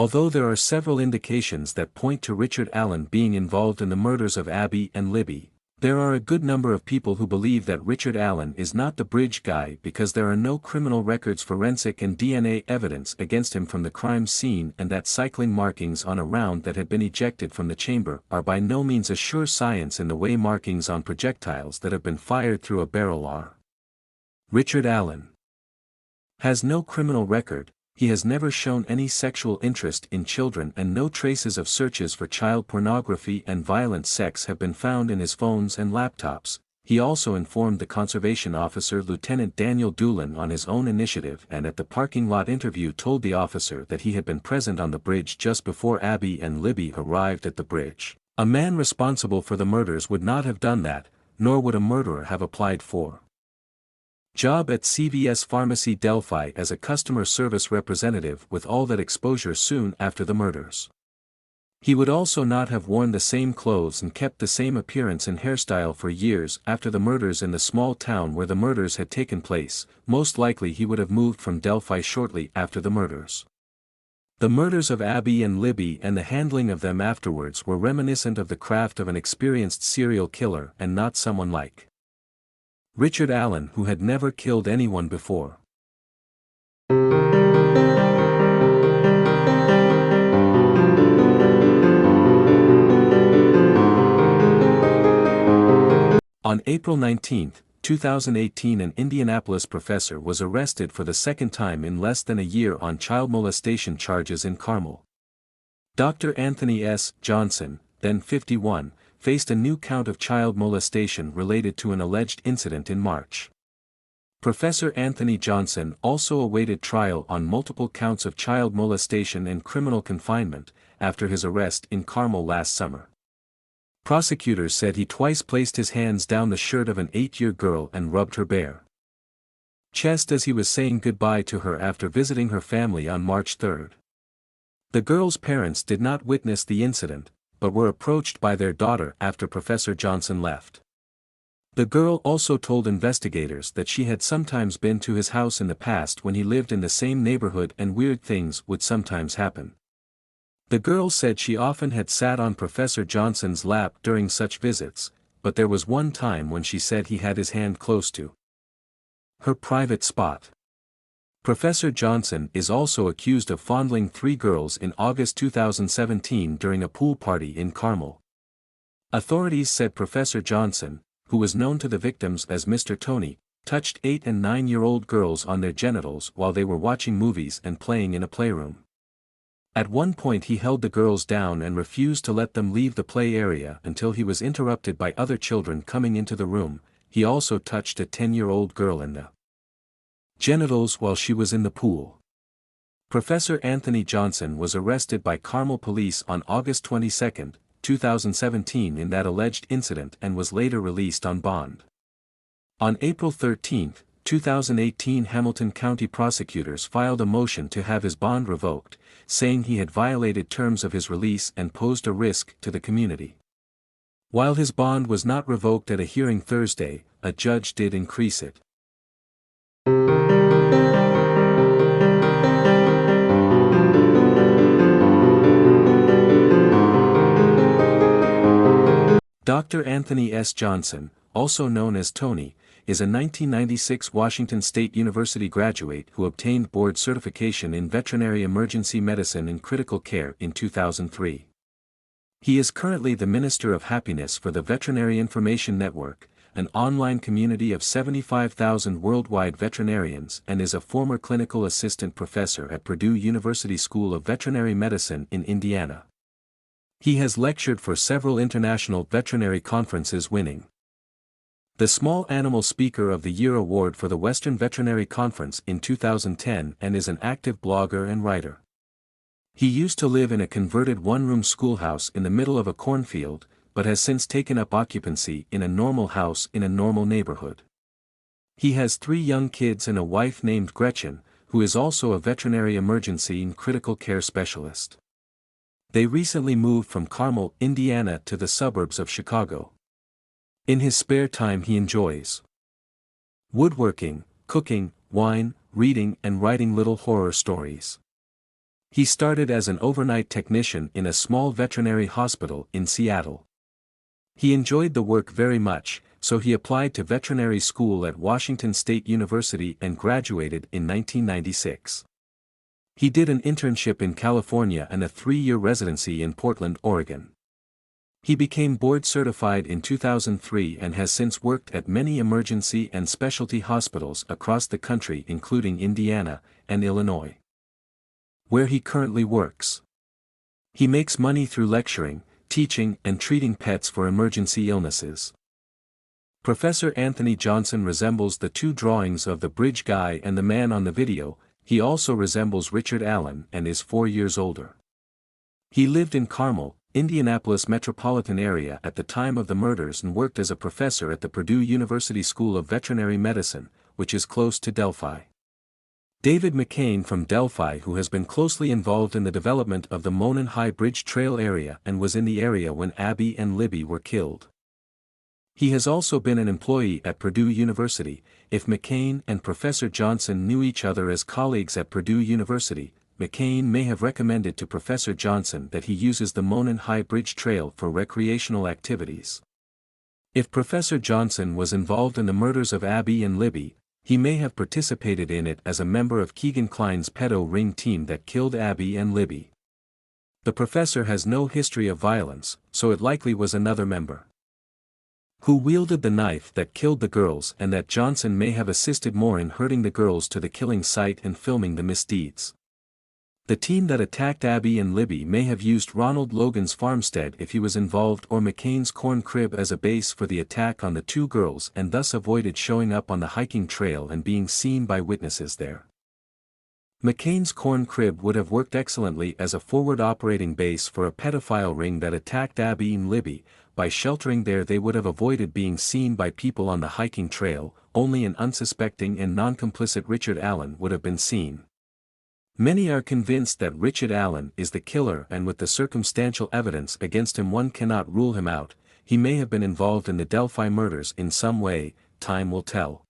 Although there are several indications that point to Richard Allen being involved in the murders of Abby and Libby, there are a good number of people who believe that Richard Allen is not the bridge guy because there are no criminal records, forensic and DNA evidence against him from the crime scene, and that cycling markings on a round that had been ejected from the chamber are by no means a sure science in the way markings on projectiles that have been fired through a barrel are. Richard Allen has no criminal record. He has never shown any sexual interest in children, and no traces of searches for child pornography and violent sex have been found in his phones and laptops. He also informed the conservation officer Lieutenant Daniel Doolin on his own initiative, and at the parking lot interview told the officer that he had been present on the bridge just before Abby and Libby arrived at the bridge. A man responsible for the murders would not have done that, nor would a murderer have applied for job at CVS Pharmacy Delphi as a customer service representative with all that exposure soon after the murders. He would also not have worn the same clothes and kept the same appearance and hairstyle for years after the murders in the small town where the murders had taken place. Most likely he would have moved from Delphi shortly after the murders. The murders of Abby and Libby and the handling of them afterwards were reminiscent of the craft of an experienced serial killer and not someone like Richard Allen, who had never killed anyone before. On April 19, 2018, an Indianapolis professor was arrested for the second time in less than a year on child molestation charges in Carmel. Dr. Anthony S. Johnson, then 51, faced a new count of child molestation related to an alleged incident in March. Professor Anthony Johnson also awaited trial on multiple counts of child molestation and criminal confinement, after his arrest in Carmel last summer. Prosecutors said he twice placed his hands down the shirt of an 8-year girl and rubbed her bare chest as he was saying goodbye to her after visiting her family on March 3. The girl's parents did not witness the incident, but were approached by their daughter after Professor Johnson left. The girl also told investigators that she had sometimes been to his house in the past when he lived in the same neighborhood and weird things would sometimes happen. The girl said she often had sat on Professor Johnson's lap during such visits, but there was one time when she said he had his hand close to her private spot. Professor Johnson is also accused of fondling 3 girls in August 2017 during a pool party in Carmel. Authorities said Professor Johnson, who was known to the victims as Mr. Tony, touched 8- and 9-year-old girls on their genitals while they were watching movies and playing in a playroom. At one point he held the girls down and refused to let them leave the play area until he was interrupted by other children coming into the room. He also touched a 10-year-old girl in the genitals while she was in the pool. Professor Anthony Johnson was arrested by Carmel police on August 22, 2017 in that alleged incident and was later released on bond. On April 13, 2018, Hamilton County prosecutors filed a motion to have his bond revoked, saying he had violated terms of his release and posed a risk to the community. While his bond was not revoked at a hearing Thursday, a judge did increase it. Dr. Anthony S. Johnson, also known as Tony, is a 1996 Washington State University graduate who obtained board certification in veterinary emergency medicine and critical care in 2003. He is currently the Minister of Happiness for the Veterinary Information Network, an online community of 75,000 worldwide veterinarians, and is a former clinical assistant professor at Purdue University School of Veterinary Medicine in Indiana. He has lectured for several international veterinary conferences, winning the Small Animal Speaker of the Year award for the Western Veterinary Conference in 2010 and is an active blogger and writer. He used to live in a converted one-room schoolhouse in the middle of a cornfield, but has since taken up occupancy in a normal house in a normal neighborhood. He has 3 young kids and a wife named Gretchen, who is also a veterinary emergency and critical care specialist. They recently moved from Carmel, Indiana to the suburbs of Chicago. In his spare time he enjoys woodworking, cooking, wine, reading and writing little horror stories. He started as an overnight technician in a small veterinary hospital in Seattle. He enjoyed the work very much, so he applied to veterinary school at Washington State University and graduated in 1996. He did an internship in California and a 3-year residency in Portland, Oregon. He became board certified in 2003 and has since worked at many emergency and specialty hospitals across the country including Indiana and Illinois, where he currently works. He makes money through lecturing, teaching and treating pets for emergency illnesses. Professor Anthony Johnson resembles the two drawings of the bridge guy and the man on the video. He also resembles Richard Allen and is 4 years older. He lived in Carmel, Indianapolis metropolitan area at the time of the murders and worked as a professor at the Purdue University School of Veterinary Medicine, which is close to Delphi. David McCain from Delphi, who has been closely involved in the development of the Monon High Bridge Trail area and was in the area when Abby and Libby were killed. He has also been an employee at Purdue University. If McCain and Professor Johnson knew each other as colleagues at Purdue University, McCain may have recommended to Professor Johnson that he uses the Monon High Bridge Trail for recreational activities. If Professor Johnson was involved in the murders of Abby and Libby, he may have participated in it as a member of Keegan Kline's pedo ring team that killed Abby and Libby. The professor has no history of violence, so it likely was another member who wielded the knife that killed the girls, and that Johnson may have assisted more in herding the girls to the killing site and filming the misdeeds. The team that attacked Abby and Libby may have used Ronald Logan's farmstead if he was involved, or McCain's corn crib as a base for the attack on the two girls, and thus avoided showing up on the hiking trail and being seen by witnesses there. McCain's corn crib would have worked excellently as a forward operating base for a pedophile ring that attacked Abby and Libby. By sheltering there they would have avoided being seen by people on the hiking trail. Only an unsuspecting and non-complicit Richard Allen would have been seen. Many are convinced that Richard Allen is the killer, and with the circumstantial evidence against him one cannot rule him out. He may have been involved in the Delphi murders in some way. Time will tell.